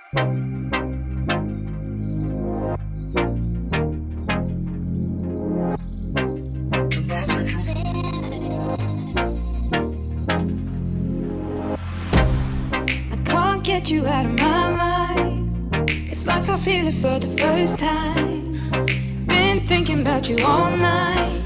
Get you out of my mind. It's like I feel it for the first time. Been thinking about you all night.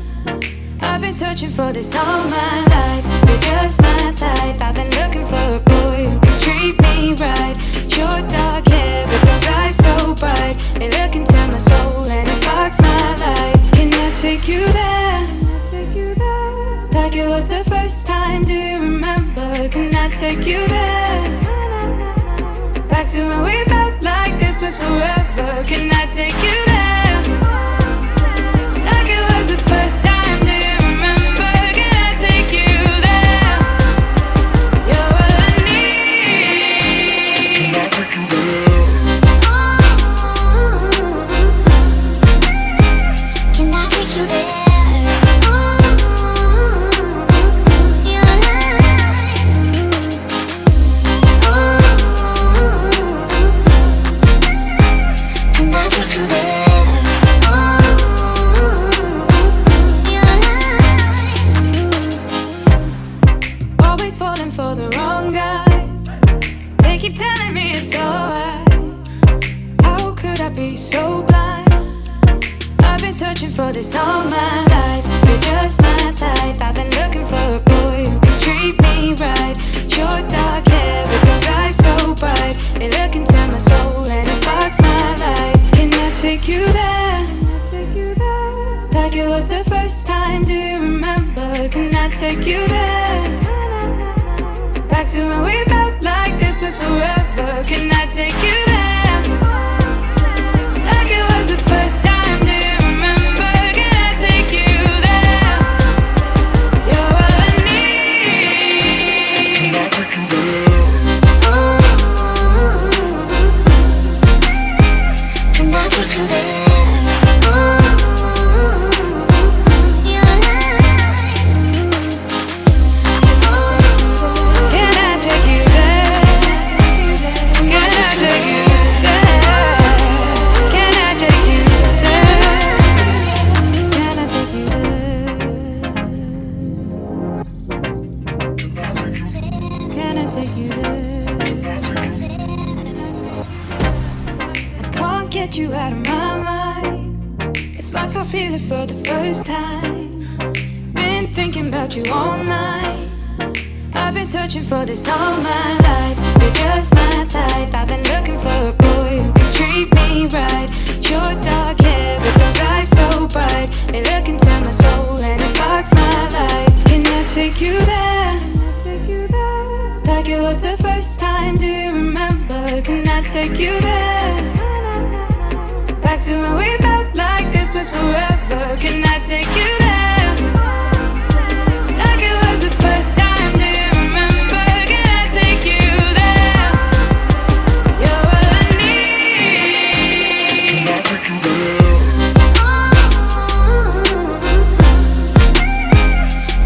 I've been searching for this all my life. You're just my type. I've been looking for a boy who can treat me right. Your dark hair with those eyes so bright. They look into my soul and it sparks my life. Can I take you there? Like it was the first time, do you remember? Can I take you there? Back to when we felt like this was forever. Can I take you there? Like it was the first time, do you remember? Can I take you there? You're all I need. Can I take you there? Can I take you there? For the wrong guys, they keep telling me it's alright. How could I be so blind? I've been searching for this all my life. You're just my type. I've been looking for a boy who can treat me right. Your dark hair with those eyes so bright. They look into my soul and it sparks my life. Can I take you there? Like it was the first time, do you remember? Can I take you there? Back to when we felt like this was forever. Can I take you there? Like it was the first time, do you remember? Can I take you there? You're all I need. Can I take you there? Can I take you there? Get you out of my mind. It's like I feel it for the first time. Been thinking about you all night. I've been searching for this all my life. You're just my type. I've been looking for a boy who can treat me right. Your dark hair with those eyes so bright. They look into my soul and it sparks my life. Can I take you there? Like it was the first time, do you remember? Can I take you there? Back to when we felt like this was forever. Can I take you there? Like it was the first time, do you remember? Can I take you there? You're all I need. Can I take you there?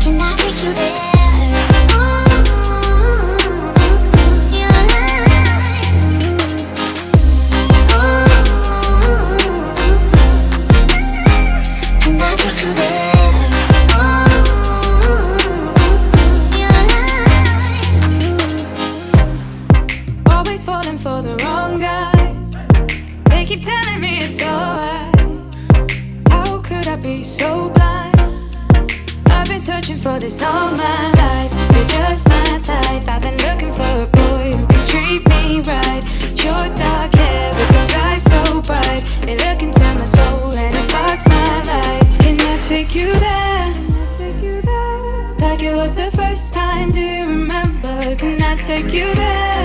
Can I take you there? Falling for the wrong guys. They keep telling me it's alright. How could I be so blind? I've been searching for this all my life. You're just my type. I've been looking for a boy who can treat me right. Your dark hair with those eyes so bright. They look into my soul and it sparks my life. Can I take you there? Like it was the first time, do you remember? Can I take you there?